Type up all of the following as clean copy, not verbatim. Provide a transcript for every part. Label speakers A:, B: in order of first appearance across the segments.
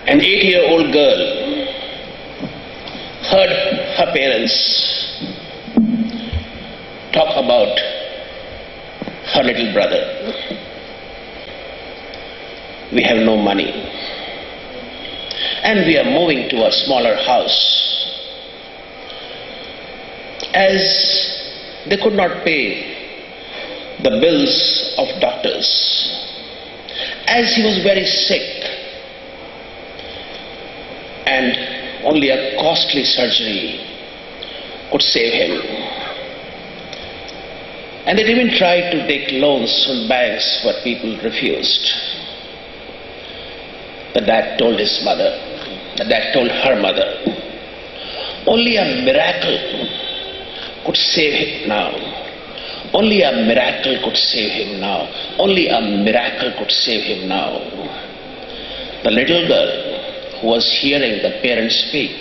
A: An 8-year-old girl heard her parents talk about her little brother. We have no money and we are moving to a smaller house. As they could not pay the bills of doctors, as he was very sick and only a costly surgery could save him. And they even tried to take loans from banks, but people refused. The dad told his mother, the dad told her mother, only a miracle could save him now. Only a miracle could save him now. Only a miracle could save him now. The little girl who was hearing the parents speak,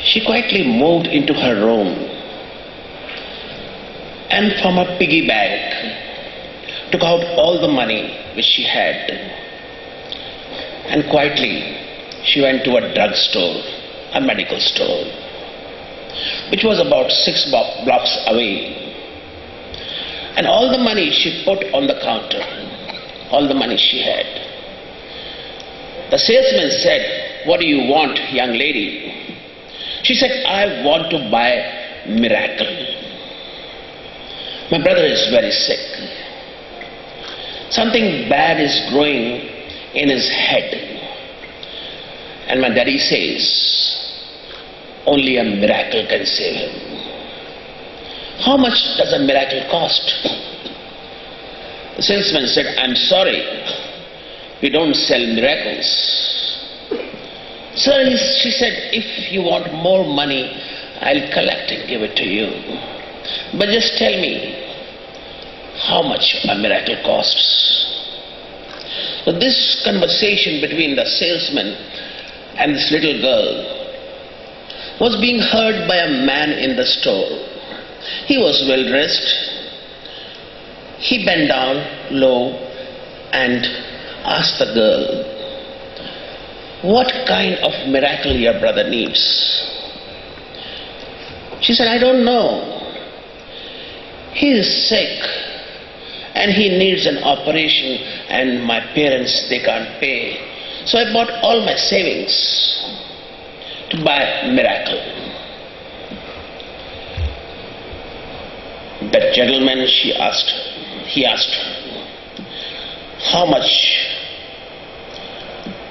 A: she quietly moved into her room and from a piggy bank took out all the money which she had, and quietly she went to a drugstore, a medical store, which was about 6 blocks away, and all the money she put on the counter, all the money she had. The salesman said, "What do you want, young lady?" She said, "I want to buy miracle. My brother is very sick. Something bad is growing in his head. And my daddy says, only a miracle can save him." "How much does a miracle cost?" The salesman said, "I'm sorry, we don't sell miracles." "Sir," she said, "if you want more money, I'll collect and give it to you. But just tell me how much a miracle costs." So this conversation between the salesman and this little girl was being heard by a man in the store. He was well dressed. He bent down low and asked the girl, "What kind of miracle your brother needs?" She said, "I don't know. He is sick and he needs an operation and my parents, they can't pay. So I bought all my savings to buy a miracle." That gentleman, he asked, "How much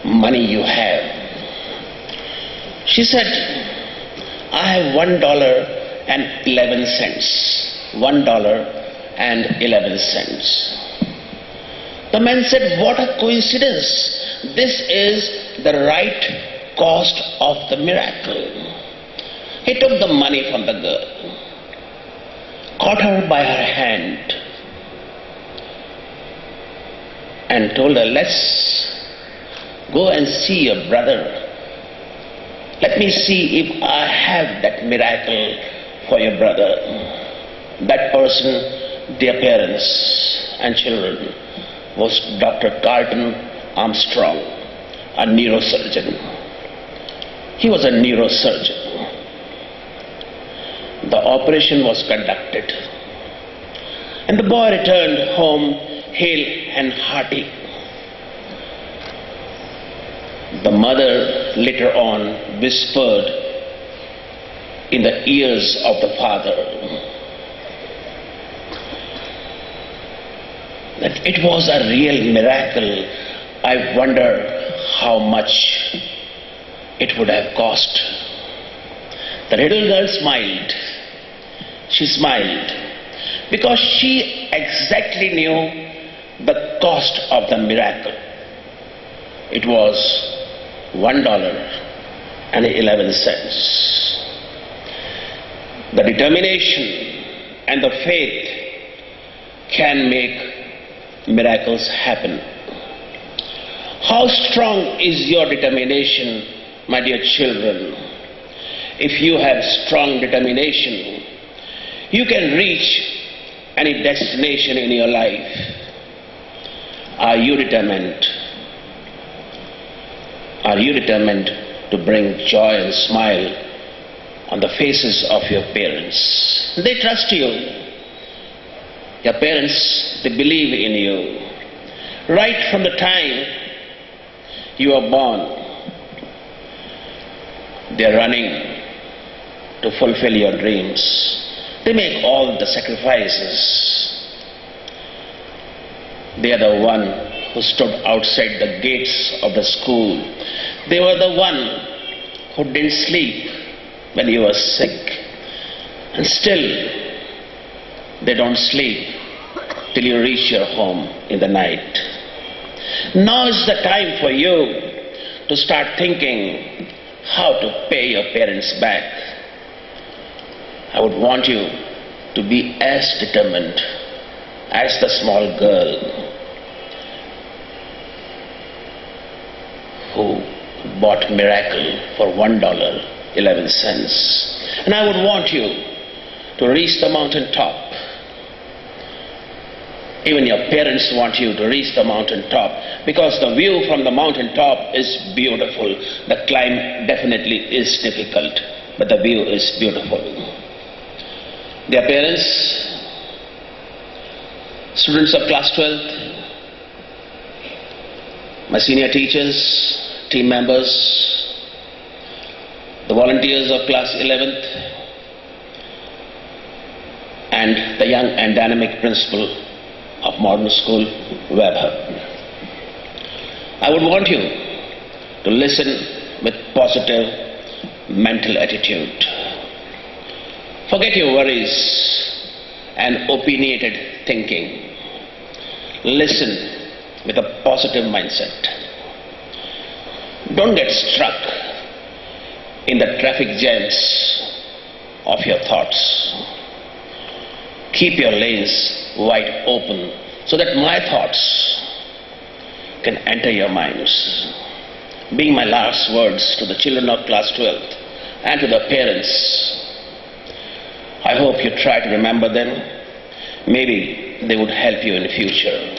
A: money you have?" She said, "I have $1.11. $1.11. The man said, "What a coincidence. This is the right cost of the miracle." He took the money from the girl, caught her by her hand, and told her, "Let's go and see your brother. Let me see if I have that miracle for your brother." That person, dear parents and children, was Dr. Carlton Armstrong, a neurosurgeon. He was a neurosurgeon. The operation was conducted, and the boy returned home hale and hearty. The mother later on whispered in the ears of the father that it was a real miracle. I wonder how much it would have cost. The little girl smiled. She smiled because she exactly knew the cost of the miracle. It was $1.11. The determination and the faith can make miracles happen. How strong is your determination, my dear children? If you have strong determination, you can reach any destination in your life. Are you determined? Are you determined to bring joy and smile on the faces of your parents? They trust you. Your parents, they believe in you. Right from the time you are born, they are running to fulfill your dreams. They make all the sacrifices. They are the one who stood outside the gates of the school. They were the one who didn't sleep when you were sick. And still, they don't sleep till you reach your home in the night. Now is the time for you to start thinking how to pay your parents back. I would want you to be as determined as the small girl who bought Miracle for $1.11. And I would want you to reach the mountain top. Even your parents want you to reach the mountain top, because the view from the mountain top is beautiful. The climb definitely is difficult, but the view is beautiful. Dear parents, students of class 12th, my senior teachers, team members, the volunteers of class 11th, and the young and dynamic principal of Modern School, Web Hub. I would want you to listen with positive mental attitude. Forget your worries and opinionated thinking. Listen with a positive mindset. Don't get struck in the traffic jams of your thoughts. Keep your lanes wide open so that my thoughts can enter your minds. Being my last words to the children of class 12th and to the parents, I hope you try to remember them. Maybe they would help you in the future.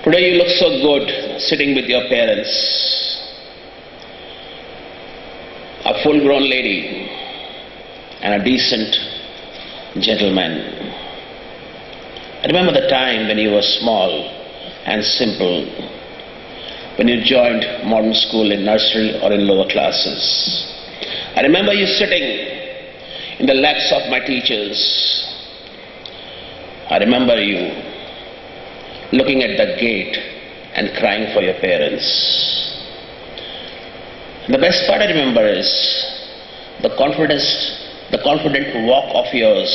A: Today you look so good sitting with your parents. A full-grown lady and a decent gentleman. I remember the time when you were small and simple, when you joined modern school in nursery or in lower classes. I remember you sitting in the laps of my teachers. I remember you looking at the gate and crying for your parents. And the best part I remember is the confident walk of yours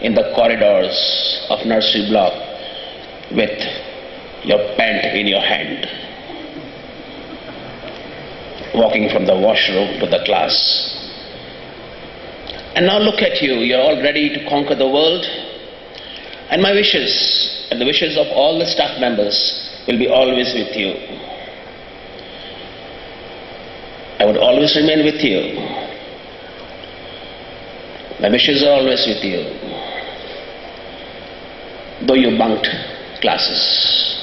A: in the corridors of nursery block with your pant in your hand, walking from the washroom to the class. And now look at you, you're all ready to conquer the world. And my wishes and the wishes of all the staff members will be always with you. I would always remain with you. My wishes are always with you. Though you bunked classes,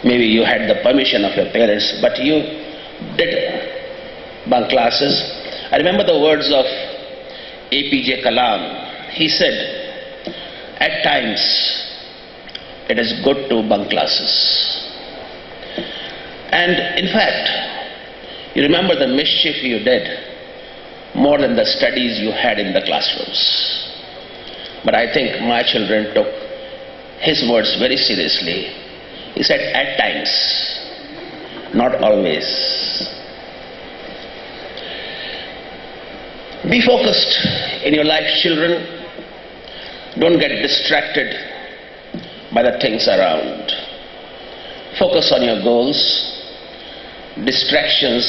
A: maybe you had the permission of your parents, but you did bunk classes. I remember the words of APJ Kalam. He said, at times it is good to bunk classes. And in fact, you remember the mischief you did more than the studies you had in the classrooms. But I think my children took his words very seriously. He said, at times, not always. Be focused in your life, children. Don't get distracted by the things around. Focus on your goals. Distractions,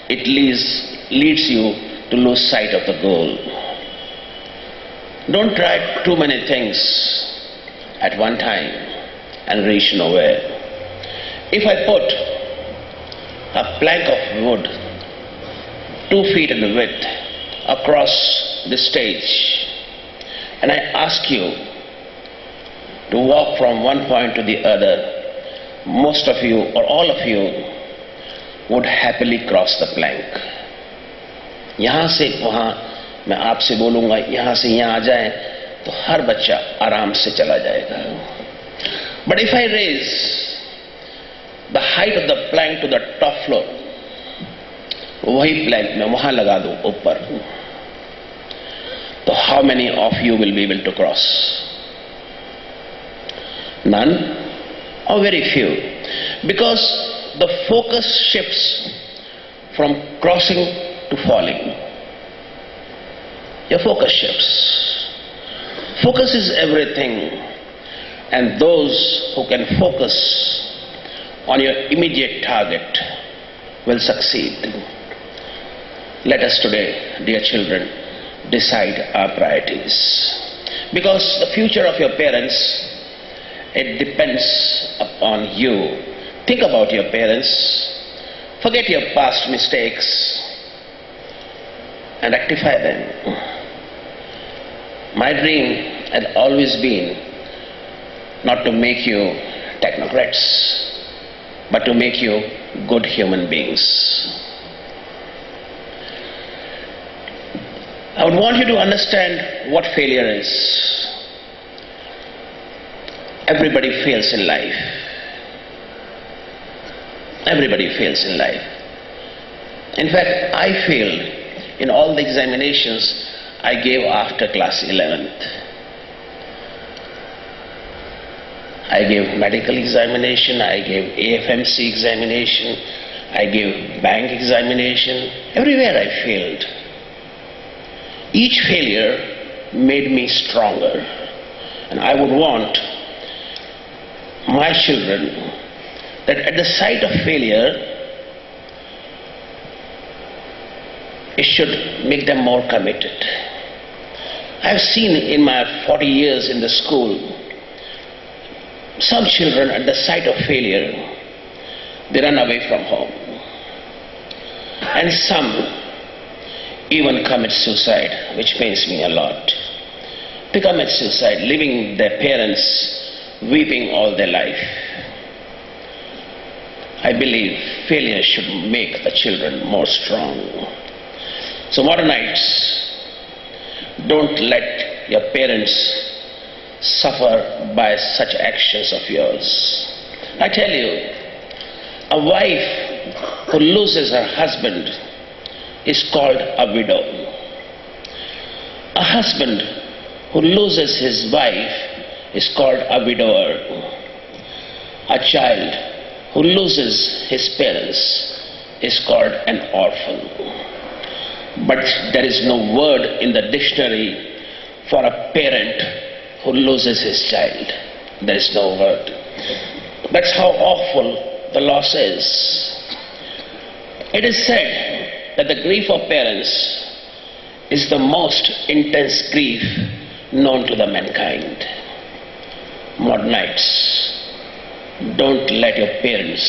A: it leads you to lose sight of the goal. Don't try too many things at one time and reach nowhere. If I put a plank of wood 2 feet in width across the stage and I ask you to walk from one point to the other most of you or all of you would happily cross the plank. यहां से वहां मैं आपसे बोलूंगा, यहां से यहां आ जाए तो हर बच्चा आराम से चला जाएगा. But if I raise the height of the plank to the top floor, वही plank मैं वहां लगा दूं ऊपर, तो how many of you will be able to cross? None or very few, because the focus shifts from crossing to falling. Your focus shifts. Focus is everything, and those who can focus on your immediate target will succeed. Let us today, dear children, decide our priorities, because the future of your parents, it depends upon you. Think about your parents, forget your past mistakes and rectify them. My dream had always been not to make you technocrats, but to make you good human beings. I would want you to understand what failure is. Everybody fails in life. Everybody fails in life. In fact, I failed in all the examinations I gave after class 11th. I gave medical examination, I gave AFMC examination, I gave bank examination. Everywhere I failed. Each failure made me stronger. And I would want my children that at the sight of failure, it should make them more committed. I've seen in my 40 years in the school, some children at the sight of failure, they run away from home. And some even commit suicide, which pains me a lot. They commit suicide, leaving their parents weeping all their life. I believe failure should make the children more strong. So modernites, don't let your parents suffer by such actions of yours. I tell you, a wife who loses her husband is called a widow. A husband who loses his wife is called a widower. A child who loses his parents is called an orphan. But there is no word in the dictionary for a parent who loses his child. There is no word. That's how awful the loss is. It is said that the grief of parents is the most intense grief known to the mankind. Modernites, don't let your parents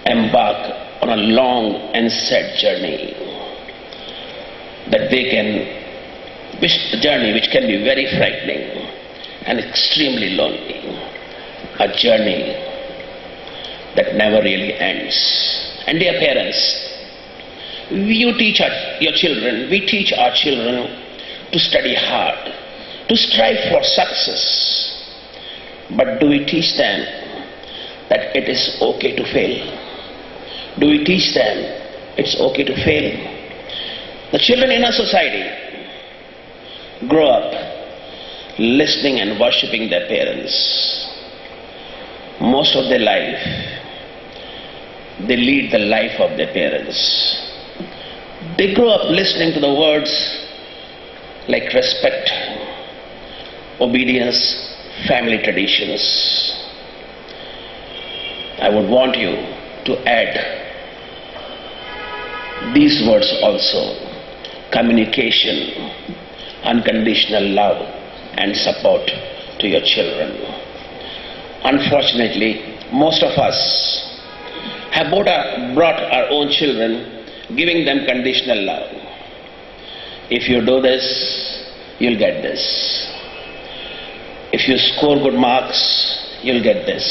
A: embark on a long and sad journey. That they can wish the journey which can be very frightening and extremely lonely. A journey that never really ends. And dear parents, you teach your children, we teach our children to study hard, to strive for success. But do we teach them that it is okay to fail? Do we teach them it's okay to fail? The children in our society grow up listening and worshipping their parents. Most of their life, they lead the life of their parents. They grow up listening to the words like respect, obedience, family traditions. I would want you to add these words also: communication, unconditional love and support to your children. Unfortunately, most of us have brought our own children, giving them conditional love. If you do this, you'll get this. If you score good marks, you'll get this.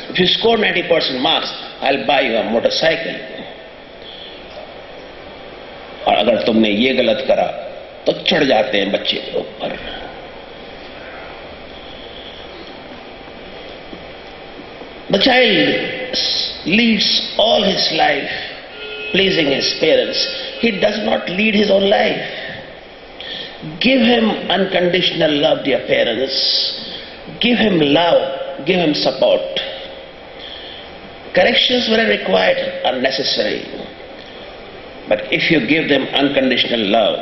A: If you score 90% marks, I'll buy you a motorcycle. और अगर तुमने ये गलत करा तो चढ़ जाते हैं बच्चे के ऊपर. The child leads all his life pleasing his parents. He does not lead his own life. Give him unconditional love, dear parents. Give him love. Give him support. Corrections where required are necessary. But if you give them unconditional love,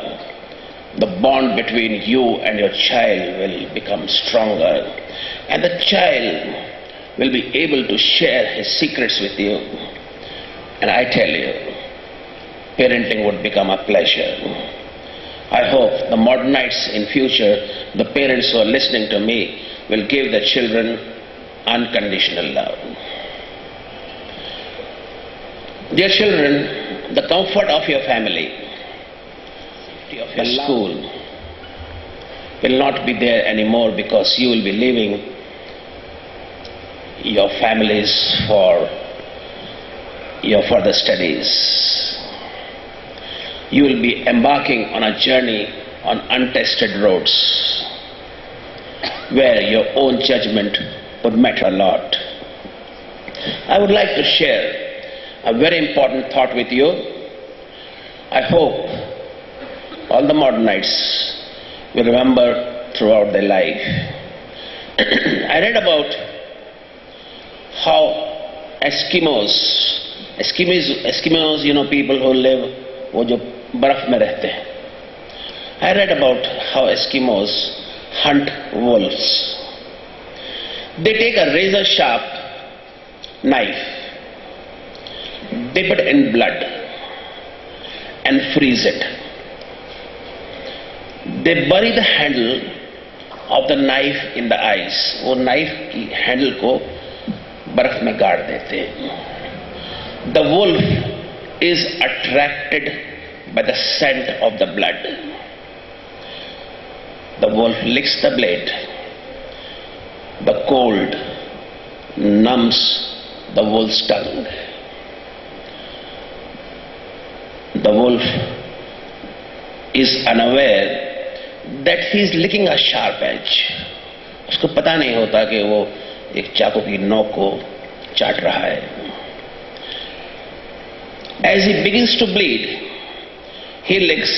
A: the bond between you and your child will become stronger. And the child will be able to share his secrets with you. And I tell you, parenting would become a pleasure. I hope the modernites in future, the parents who are listening to me, will give their children unconditional love. Dear children, the comfort of your family, of your school, will not be there anymore because you will be leaving your families for your further studies. You will be embarking on a journey on untested roads where your own judgment would matter a lot. I would like to share a very important thought with you. I hope all the modernites will remember throughout their life. I read about how Eskimos, you know, people who live, वो जो बर्फ में रहते हैं. I read about how Eskimos hunt wolves. They take a razor sharp knife, dip it in blood, and freeze it. They bury the handle of the knife in the ice. वो knife की handle को बर्फ में गाड़ देते हैं. The wolf is attracted by the scent of the blood. The wolf licks the blade. The cold numbs the wolf's tongue. The wolf is unaware that he is licking a sharp edge. उसको पता नहीं होता कि वो एक चाकू की नोक को चाट रहा है. As he begins to bleed, he licks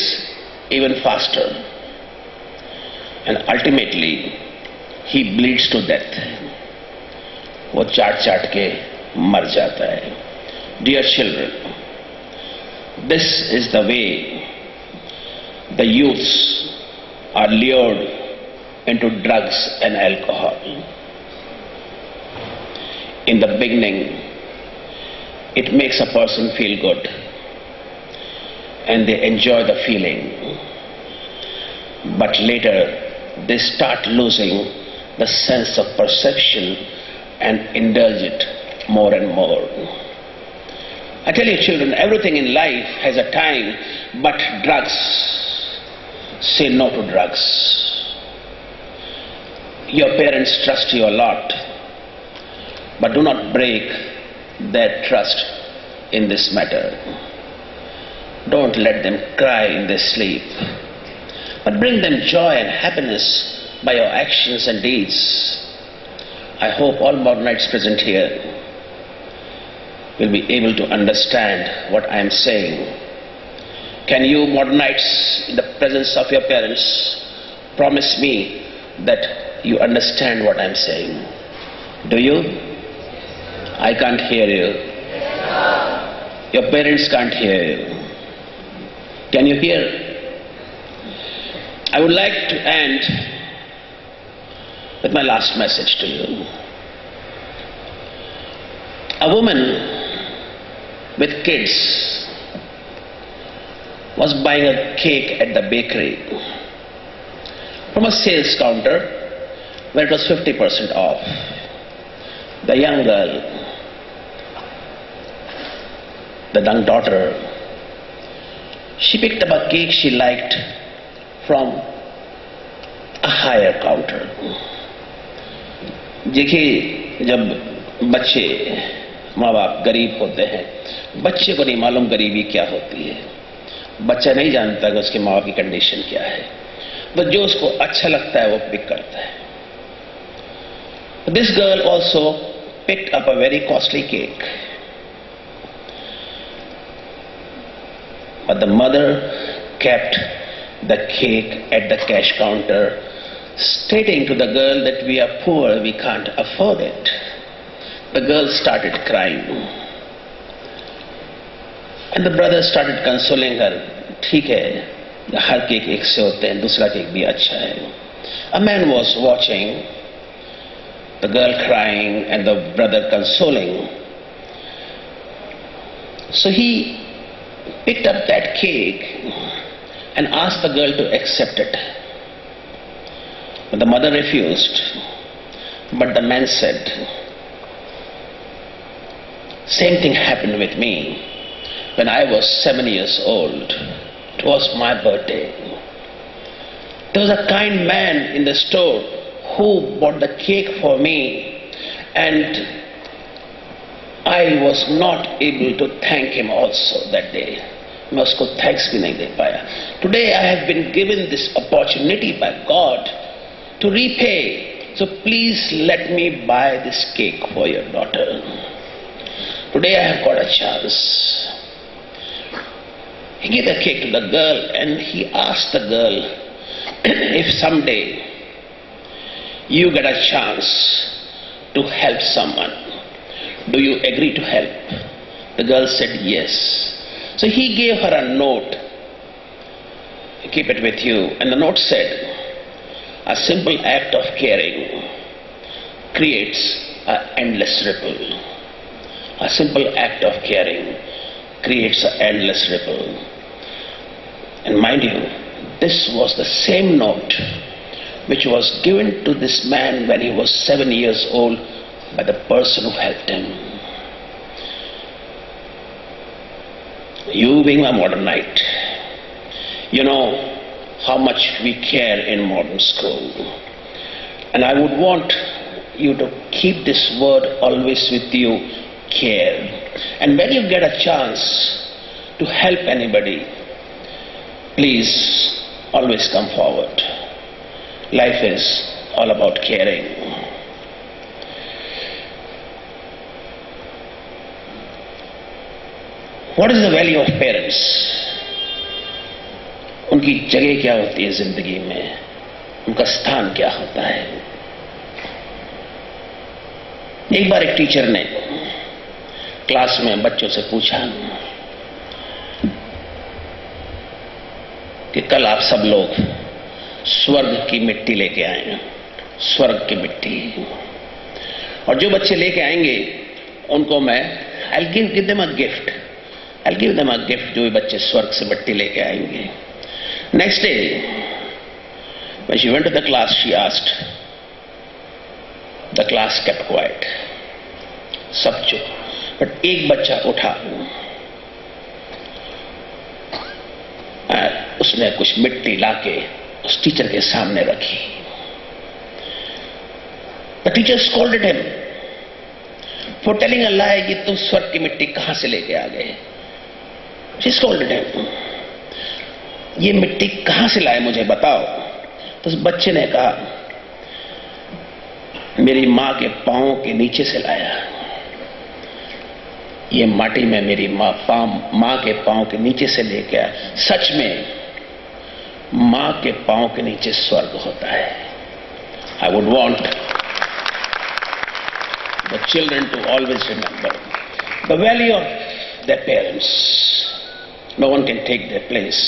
A: even faster, and ultimately he bleeds to death. वो चाट के मर जाता है. Dear children, this is the way the youths are lured into drugs and alcohol. In the beginning, it makes a person feel good, and they enjoy the feeling. But later, they start losing the sense of perception and indulge it more and more. I tell you, children, everything in life has a time, but drugs, say no to drugs. Your parents trust you a lot, but do not break their trust in this matter. Don't let them cry in their sleep, but bring them joy and happiness by your actions and deeds. I hope all modernites present here will be able to understand what I am saying. Can you modernites, in the presence of your parents, promise me that you understand what I am saying? Do you? I can't hear you. Your parents can't hear you. Can you hear? I would like to end with my last message to you. A woman with kids was buying a cake at the bakery from a sales counter where it was 50% off. The young girl, the young daughter, she picked up a cake she liked from a higher counter. देखिए, जब बच्चे माँ बाप गरीब होते हैं, बच्चे को नहीं मालूम गरीबी क्या होती है, बच्चा नहीं जानता कि उसके माँ बाप की कंडीशन क्या है, तो जो उसको अच्छा लगता है वो पिक करता है. This girl also picked up a very costly cake, but the mother kept the cake at the cash counter, stating to the girl that we are poor, we can't afford it. The girl started crying, and the brother started consoling her. ठीक है, हर cake एक से होते हैं, दूसरा cake भी अच्छा है. A man was watching the girl crying and the brother consoling. So he picked up that cake and asked the girl to accept it. But the mother refused. But the man said, same thing happened with me when I was 7 years old. It was my birthday. There was a kind man in the store who bought the cake for me, and I was not able to thank him also that day. मैं उसको thanks भी नहीं दे पाया. Today I have been given this opportunity by God to repay. So please let me buy this cake for your daughter. Today I have got a chance. He gave the cake to the girl and he asked the girl, if someday you get a chance to help someone, do you agree to help? The girl said yes. So he gave her a note. Keep it with you. And the note said, a simple act of caring creates an endless ripple. A simple act of caring creates an endless ripple. And mind you, this was the same note which was given to this man when he was 7 years old by the person who helped him. You being a modernite, you know how much we care in modern school. And I would want you to keep this word always with you, care. And when you get a chance to help anybody, please always come forward. Life is all about caring. What is the value of parents? उनकी जगह क्या होती है जिंदगी में, उनका स्थान क्या होता है. एक बार एक टीचर ने क्लास में बच्चों से पूछा कि कल आप सब लोग स्वर्ग की मिट्टी लेके आए, स्वर्ग की मिट्टी, और जो बच्चे लेके आएंगे उनको मैं I'll give them a gift. I'll give them a gift. जो भी बच्चे स्वर्ग से मिट्टी लेके आएंगे. Next day, when she went to the class, she asked. The class kept quiet. सब चुप. But एक बच्चा उठा, उसने कुछ मिट्टी लाके उस टीचर के सामने रखी. The teacher scolded him for telling a lie कि तुम स्वर्ग की मिट्टी कहां से लेके आ गए. She scolded him. ये मिट्टी कहां से लाए मुझे बताओ. तो उस बच्चे ने कहा, मेरी मां के पांव के नीचे से लाया. ये माटी में मेरी मां के पांव के नीचे से लेके आया. सच में मां के पांव के नीचे स्वर्ग होता है. I would want the children to always remember the value of their parents. No one can take their place.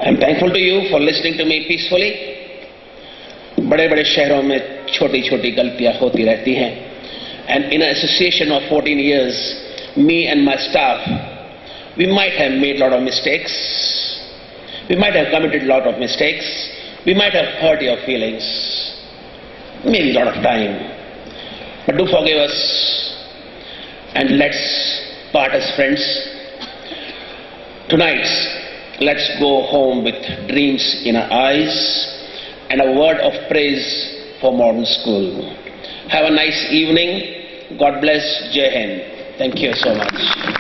A: I am thankful to you for listening to me peacefully. बड़े बड़े शहरों में छोटी छोटी गलतियां होती रहती हैं. And in an association of 14 years, me and my staff, we might have made a lot of mistakes. We might have committed a lot of mistakes. We might have hurt your feelings. Maybe a lot of time. But do forgive us. And let's part as friends. Tonight, let's go home with dreams in our eyes and a word of praise for modern school. Have a nice evening. God bless. Jai Hind. Thank you so much.